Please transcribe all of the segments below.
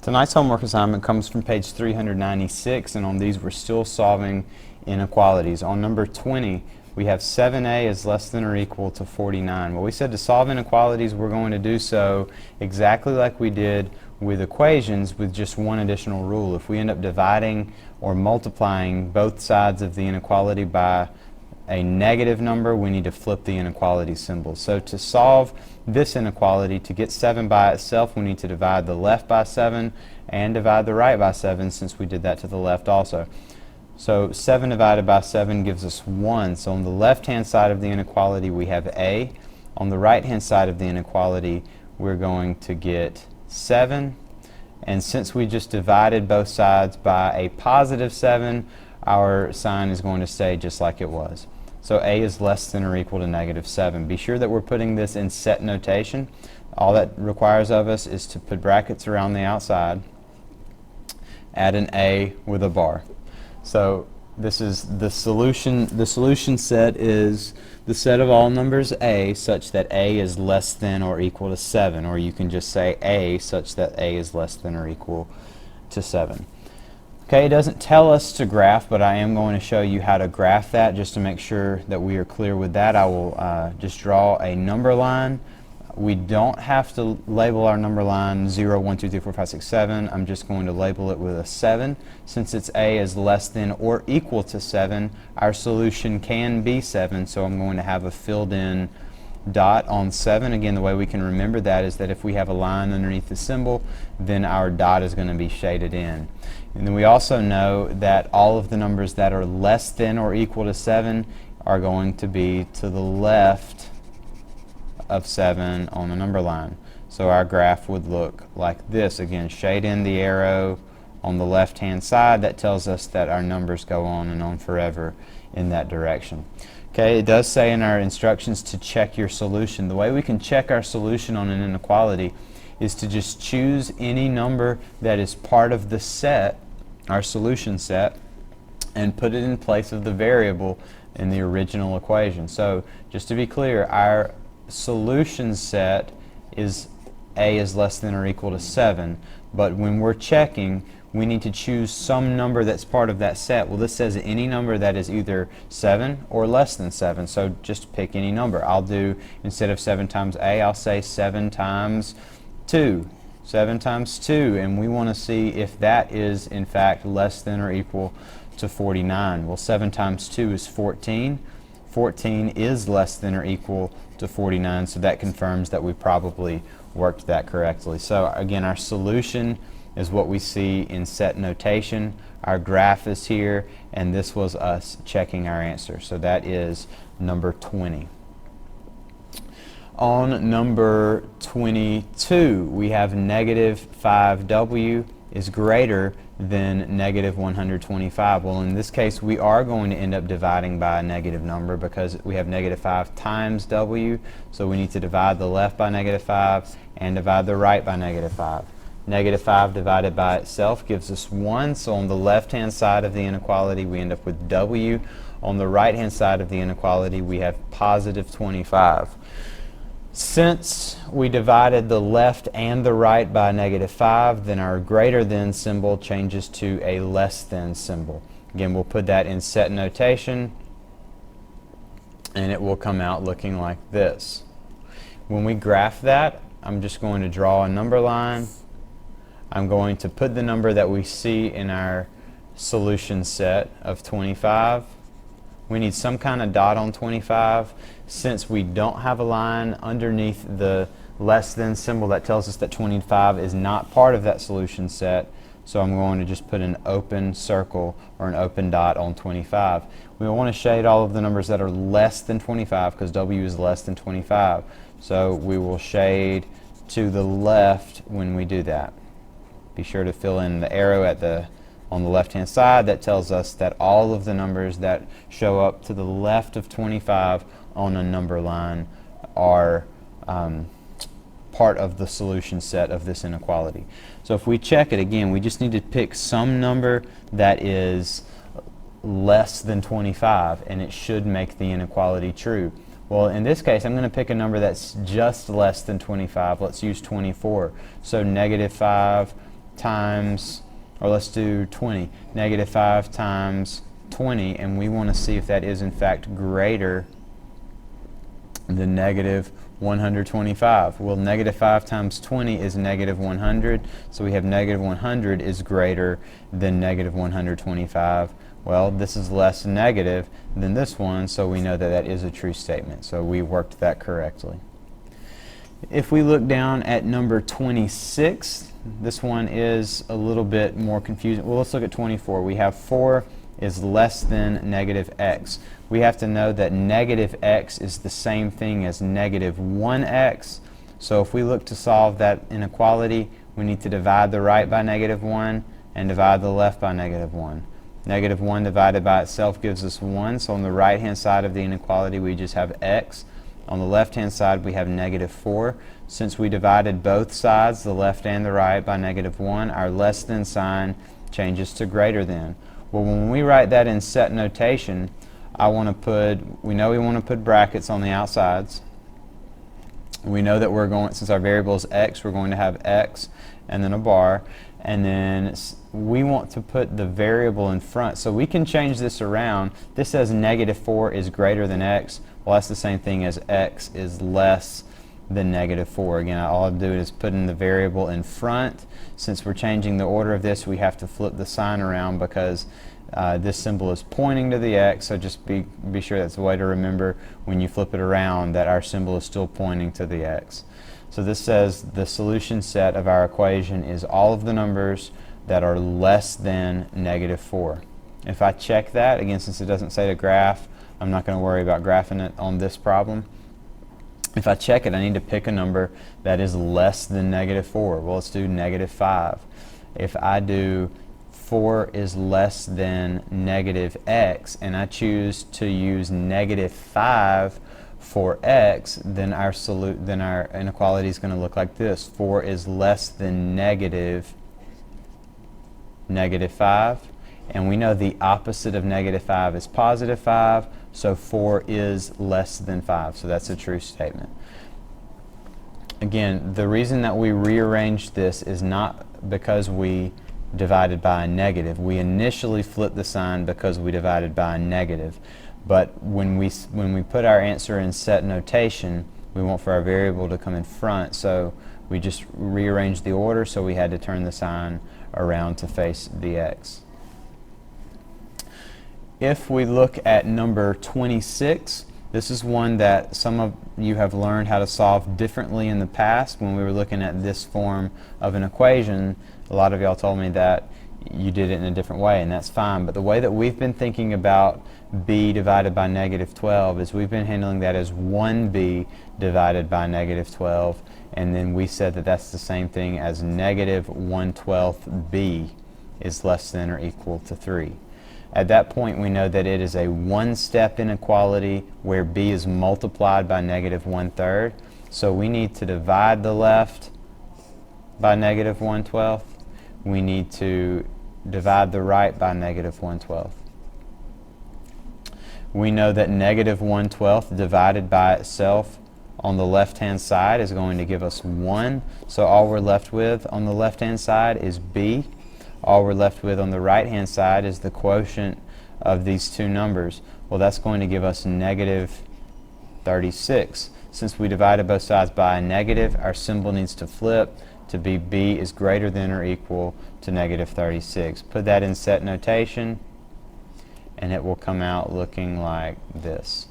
Tonight's homework assignment comes from page 396, and on these we're still solving inequalities. On number 20, we have 7a is less than or equal to 49. Well, we said to solve inequalities we're going to do so exactly like we did with equations with just one additional rule. If we end up dividing or multiplying both sides of the inequality by a negative number, we need to flip the inequality symbol. So to solve this inequality, to get 7 by itself, we need to divide the left by 7 and divide the right by 7, since we did that to the left also. So 7 divided by 7 gives us 1. So on the left-hand side of the inequality we have a. On the right-hand side of the inequality we're going to get 7. And since we just divided both sides by a positive 7, our sign is going to stay just like it was. So a is less than or equal to negative 7. Be sure that we're putting this in set notation. All that requires of us is to put brackets around the outside, add an a with a bar. So this is the solution. The solution set is the set of all numbers a such that a is less than or equal to 7, or you can just say a such that a is less than or equal to 7. Okay, it doesn't tell us to graph, but I am going to show you how to graph that just to make sure that we are clear with that. I will just draw a number line. We don't have to label our number line 0, 1, 2, 3, 4, 5, 6, 7. I'm just going to label it with a 7. Since it's a is less than or equal to 7, our solution can be 7, so I'm going to have a filled in dot on 7. Again, the way we can remember that is that if we have a line underneath the symbol, then our dot is going to be shaded in. And then we also know that all of the numbers that are less than or equal to 7 are going to be to the left of 7 on the number line. So our graph would look like this. Again, shade in the arrow on the left hand side. That tells us that our numbers go on and on forever in that direction. Okay, it does say in our instructions to check your solution. The way we can check our solution on an inequality is to just choose any number that is part of the set, our solution set, and put it in place of the variable in the original equation. So just to be clear, our solution set is a is less than or equal to 7, but when we're checking, we need to choose some number that's part of that set. Well, this says any number that is either 7 or less than 7, so just pick any number. I'll do, instead of 7 times a, I'll say 7 times 2. 7 times 2, and we want to see if that is in fact less than or equal to 49. Well, 7 times 2 is 14. 14 is less than or equal to 49, so that confirms that we probably worked that correctly. So again, our solution is what we see in set notation. Our graph is here, and this was us checking our answer. So that is number 20. On number 22, we have negative 5w is greater than negative 125. Well, in this case, we are going to end up dividing by a negative number because we have negative 5 times w, so we need to divide the left by negative 5 and divide the right by negative 5. Negative 5 divided by itself gives us 1, so on the left-hand side of the inequality we end up with w. On the right-hand side of the inequality we have positive 25. Since we divided the left and the right by negative 5, then our greater than symbol changes to a less than symbol. Again, we'll put that in set notation, and it will come out looking like this. When we graph that, I'm just going to draw a number line. I'm going to put the number that we see in our solution set of 25. We need some kind of dot on 25. Since we don't have a line underneath the less than symbol, that tells us that 25 is not part of that solution set. So I'm going to just put an open circle or an open dot on 25. We want to shade all of the numbers that are less than 25 because w is less than 25. So we will shade to the left when we do that. Be sure to fill in the arrow on the left-hand side. That tells us that all of the numbers that show up to the left of 25 on a number line are part of the solution set of this inequality. So if we check it again, we just need to pick some number that is less than 25, and it should make the inequality true. Well, in this case, I'm going to pick a number that's just less than 25. Let's use 24. So negative 5 times, or let's do 20, negative 5 times 20, and we want to see if that is in fact greater than negative 125. Well, negative 5 times 20 is negative 100, so we have negative 100 is greater than negative 125. Well, this is less negative than this one, so we know that that is a true statement. So we worked that correctly. If we look down at number 26, this one is a little bit more confusing. Well, let's look at 24. We have 4 is less than negative x. We have to know that negative x is the same thing as negative 1x. So if we look to solve that inequality, we need to divide the right by negative 1 and divide the left by negative 1. Negative 1 divided by itself gives us 1, so on the right hand side of the inequality we just have x. On the left hand side we have negative 4. Since we divided both sides, the left and the right, by negative 1, our less than sign changes to greater than. Well, when we write that in set notation, we know we want to put brackets on the outsides. We know that we're going, since our variable is x, we're going to have x and then a bar, and then we want to put the variable in front. So we can change this around. This says negative 4 is greater than x. Well, that's the same thing as x is less than negative 4. Again, all I do is put in the variable in front. Since we're changing the order of this, we have to flip the sign around because this symbol is pointing to the x, so just be sure that's a way to remember when you flip it around that our symbol is still pointing to the x. So this says the solution set of our equation is all of the numbers that are less than negative 4. If I check that, again, since it doesn't say to graph, I'm not going to worry about graphing it on this problem. If I check it, I need to pick a number that is less than negative 4. Well, let's do negative 5. If I do 4 is less than negative x, and I choose to use negative 5 for x, then our inequality is going to look like this. 4 is less than negative 5, and we know the opposite of negative 5 is positive 5, so 4 is less than 5, so that's a true statement. Again, the reason that we rearranged this is not because we divided by a negative. We initially flipped the sign because we divided by a negative, but when we put our answer in set notation, we want for our variable to come in front, so we just rearranged the order, so we had to turn the sign around to face the x. If we look at number 26, this is one that some of you have learned how to solve differently in the past. When we were looking at this form of an equation, a lot of y'all told me that you did it in a different way, and that's fine. But the way that we've been thinking about b divided by negative 12 is we've been handling that as 1b divided by negative 12, and then we said that that's the same thing as negative 1/12 b is less than or equal to 3. At that point, we know that it is a one-step inequality where b is multiplied by negative 1/3. So we need to divide the left by negative 1/12. We need to divide the right by negative 1/12. We know that negative 1/12 divided by itself on the left-hand side is going to give us 1. So all we're left with on the left-hand side is b. All we're left with on the right-hand side is the quotient of these two numbers. Well, that's going to give us negative 36. Since we divided both sides by a negative, our symbol needs to flip to be b is greater than or equal to negative 36. Put that in set notation, and it will come out looking like this.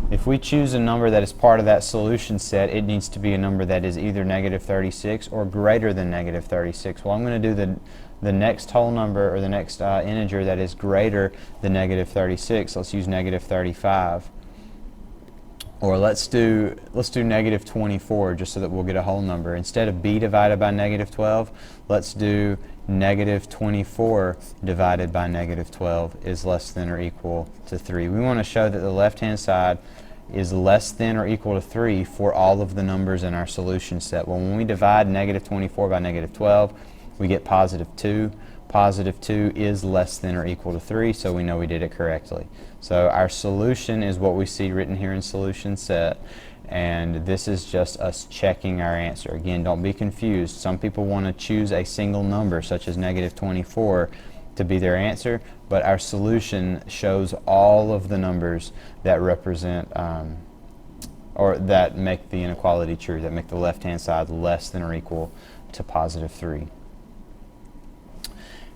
If we choose a number that is part of that solution set, it needs to be a number that is either negative 36 or greater than negative 36. Well, I'm going to do the next whole number, or the next integer that is greater than negative 36. Let's use negative 35. Or let's do negative 24, just so that we'll get a whole number. Instead of b divided by negative 12, let's do negative 24 divided by negative 12 is less than or equal to 3. We want to show that the left-hand side is less than or equal to 3 for all of the numbers in our solution set. Well, when we divide negative 24 by negative 12, we get positive 2. Positive 2 is less than or equal to 3, so we know we did it correctly. So our solution is what we see written here in solution set, and this is just us checking our answer. Again, don't be confused. Some people want to choose a single number, such as negative 24, to be their answer, but our solution shows all of the numbers that represent or that make the inequality true, that make the left-hand side less than or equal to positive 3.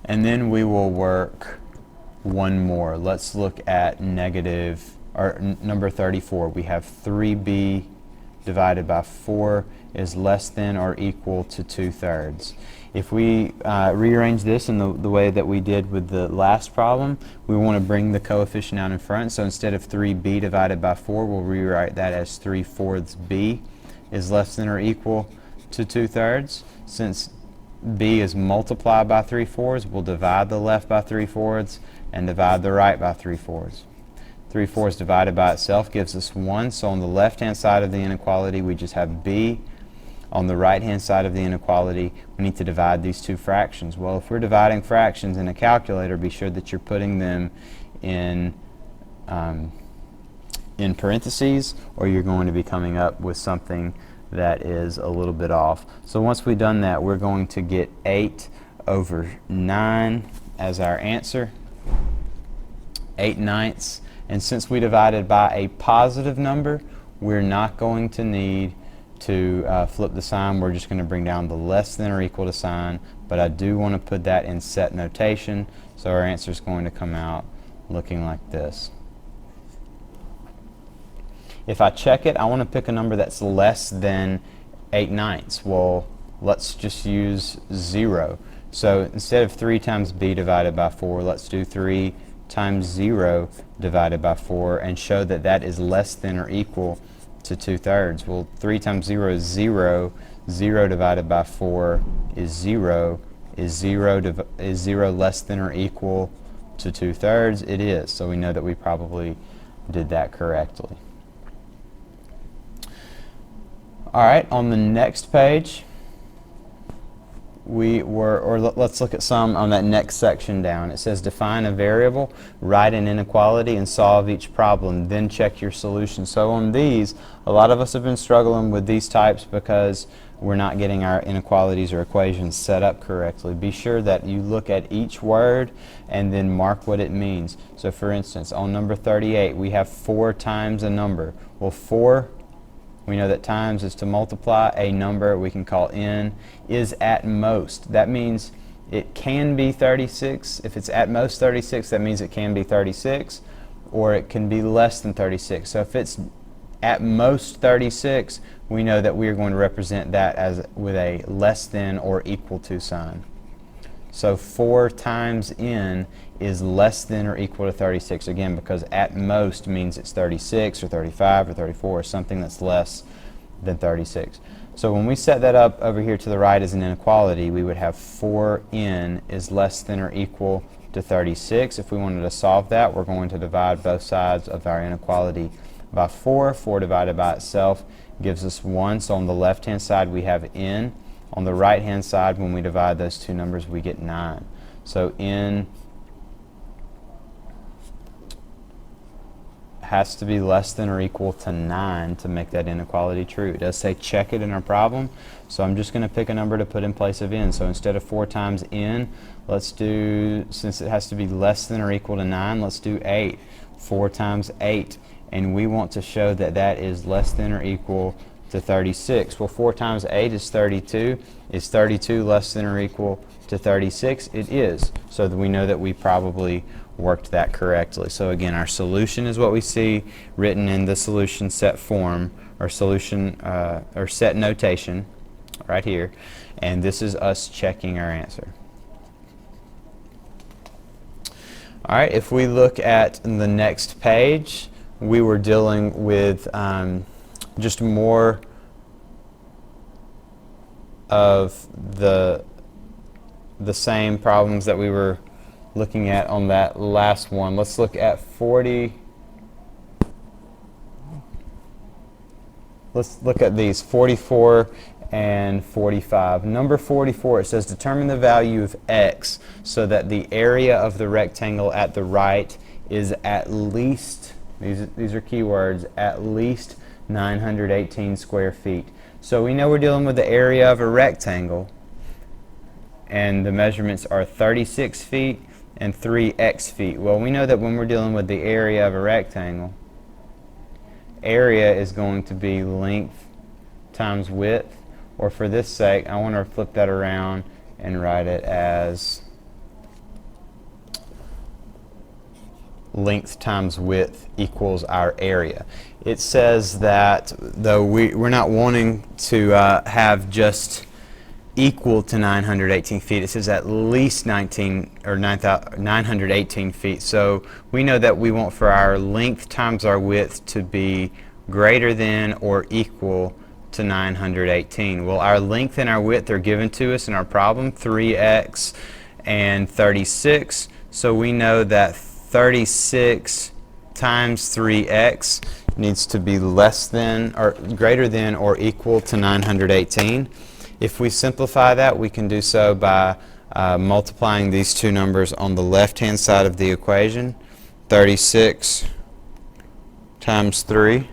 And then we will work one more. Let's look at number 34. We have 3b divided by 4 is less than or equal to 2/3. If we rearrange this in the way that we did with the last problem, we want to bring the coefficient out in front. So instead of 3b divided by 4, we'll rewrite that as 3/4 b is less than or equal to 2/3. Since b is multiplied by 3/4, we'll divide the left by 3/4 and divide the right by 3/4. 3/4 divided by itself gives us 1, so on the left-hand side of the inequality we just have b. On the right-hand side of the inequality we need to divide these two fractions. Well, if we're dividing fractions in a calculator, be sure that you're putting them in parentheses, or you're going to be coming up with something that is a little bit off. So once we've done that, we're going to get 8/9 as our answer, 8/9. And since we divided by a positive number, we're not going to need to flip the sign. We're just going to bring down the less than or equal to sign, but I do want to put that in set notation, so our answer is going to come out looking like this. If I check it, I want to pick a number that's less than 8/9. Well, let's just use 0. So instead of 3 times b divided by 4, let's do 3 times 0 divided by 4 and show that that is less than or equal to 2/3. Well, 3 times 0 is 0. 0 divided by 4 is 0. Is 0 less than or equal to 2/3? It is. So we know that we probably did that correctly. All right, on the next page, let's look at some on that next section down. It says define a variable, write an inequality, and solve each problem, then check your solution. So on these, a lot of us have been struggling with these types because we're not getting our inequalities or equations set up correctly. Be sure that you look at each word and then mark what it means. So for instance, on number 38, we have 4 times a number. Well, 4, we know that times is to multiply a number we can call n, is at most. That means it can be 36. If it's at most 36, that means it can be 36, or it can be less than 36. So if it's at most 36, we know that we are going to represent that as with a less than or equal to sign. So 4 times n is less than or equal to 36, again, because at most means it's 36 or 35 or 34 or something that's less than 36. So when we set that up over here to the right as an inequality, we would have 4n is less than or equal to 36. If we wanted to solve that, we're going to divide both sides of our inequality by 4. 4 divided by itself gives us 1. So on the left-hand side we have n. On the right-hand side, when we divide those two numbers, we get 9. So n has to be less than or equal to 9 to make that inequality true. It does say check it in our problem, so I'm just going to pick a number to put in place of n. So instead of 4 times n, let's do, since it has to be less than or equal to 9, let's do 8. 4 times 8, and we want to show that that is less than or equal to 36. Well, 4 times 8 is 32. Is 32 less than or equal to 36? It is. So that we know that we probably worked that correctly. So again, our solution is what we see written in the solution set form, or solution or set notation right here, and this is us checking our answer. All right, if we look at the next page, we were dealing with just more of the same problems that we were looking at on that last one. Let's look at 40. Let's look at these 44 and 45. Number 44, it says determine the value of x so that the area of the rectangle at the right is at least, these are keywords, at least 918 square feet. So we know we're dealing with the area of a rectangle, and the measurements are 36 feet and 3x feet. Well, we know that when we're dealing with the area of a rectangle, area is going to be length times width, or for this sake, I want to flip that around and write it as length times width equals our area. It says that, though we're not wanting to have just equal to 918 feet, it says at least 918 feet. So we know that we want for our length times our width to be greater than or equal to 918. Well, our length and our width are given to us in our problem, 3x and 36. So we know that 36 times 3x needs to be less than or greater than or equal to 918. If we simplify that, we can do so by multiplying these two numbers on the left-hand side of the equation. 36 times 3.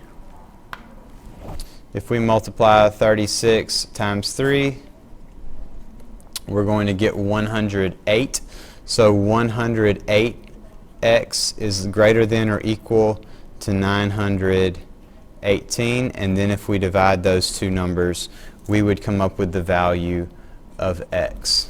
If we multiply 36 times 3, we're going to get 108. So 108x is greater than or equal to 918. And then if we divide those two numbers, we would come up with the value of x.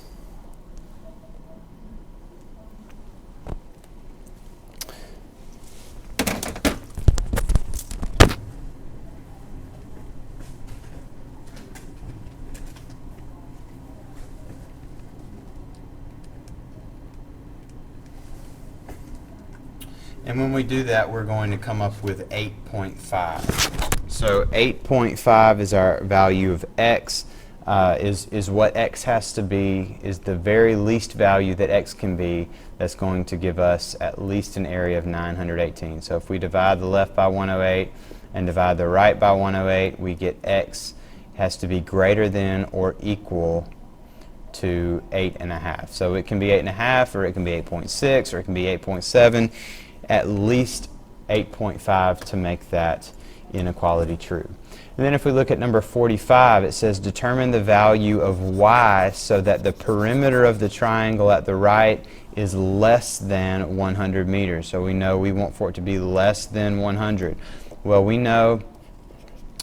And when we do that, we're going to come up with 8.5. So 8.5 is our value of x, is what x has to be, is the very least value that x can be that's going to give us at least an area of 918. So if we divide the left by 108 and divide the right by 108, we get x has to be greater than or equal to 8.5. So it can be 8.5, or it can be 8.6, or it can be 8.7, at least 8.5 to make that inequality true. And then if we look at number 45, it says determine the value of y so that the perimeter of the triangle at the right is less than 100 meters. So we know we want for it to be less than 100. Well, we know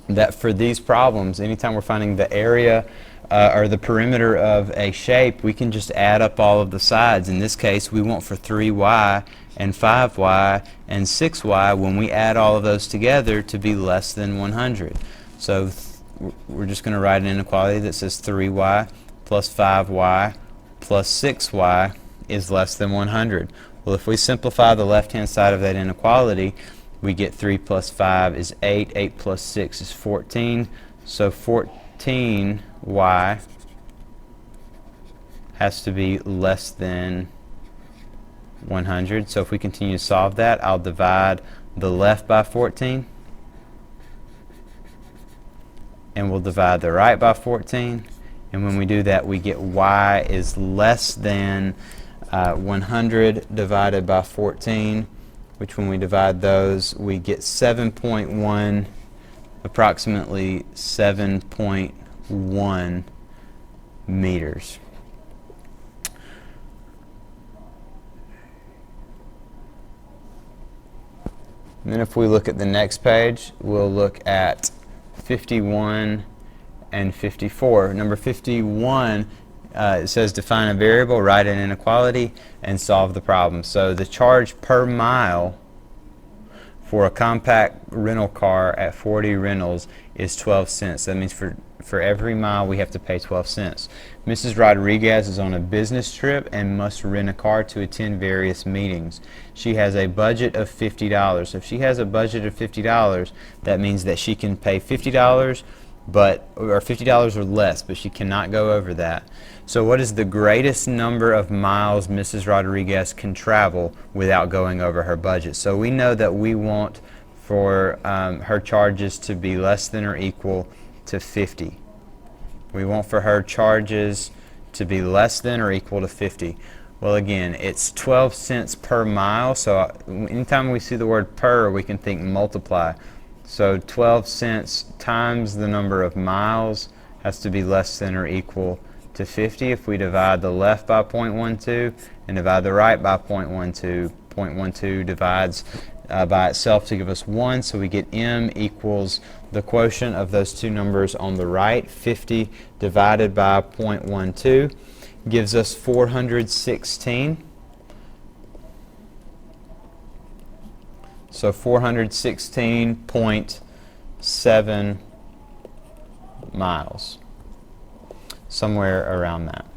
that for these problems, anytime we're finding the area or the perimeter of a shape, we can just add up all of the sides. In this case, we want for 3y and 5y and 6y, when we add all of those together, to be less than 100. So we're just going to write an inequality that says 3y plus 5y plus 6y is less than 100. Well, if we simplify the left-hand side of that inequality, we get 3 plus 5 is 8, 8 plus 6 is 14. So 14y has to be less than 100. So if we continue to solve that, I'll divide the left by 14, and we'll divide the right by 14. And when we do that, we get y is less than 100 divided by 14, which when we divide those, we get 7.1, approximately 7.1 meters. And then if we look at the next page, we'll look at 51 and 54. Number 51, it says define a variable, write an inequality, and solve the problem. So the charge per mile for a compact rental car at 40 rentals is 12 cents. That means for every mile we have to pay 12 cents. Mrs. Rodriguez is on a business trip and must rent a car to attend various meetings. She has a budget of $50. If she has a budget of $50, that means that she can pay $50 or $50 or less, but she cannot go over that. So what is the greatest number of miles Mrs. Rodriguez can travel without going over her budget? So we know that we want for her charges to be less than or equal to 50. We want for her charges to be less than or equal to 50. Well, again, it's 12 cents per mile, so anytime we see the word per, we can think multiply. So 12 cents times the number of miles has to be less than or equal to 50. If we divide the left by 0.12 and divide the right by 0.12, 0.12 divides by itself to give us 1, so we get m equals the quotient of those two numbers on the right. 50 divided by 0.12 gives us 416. So 416.7 miles, somewhere around that.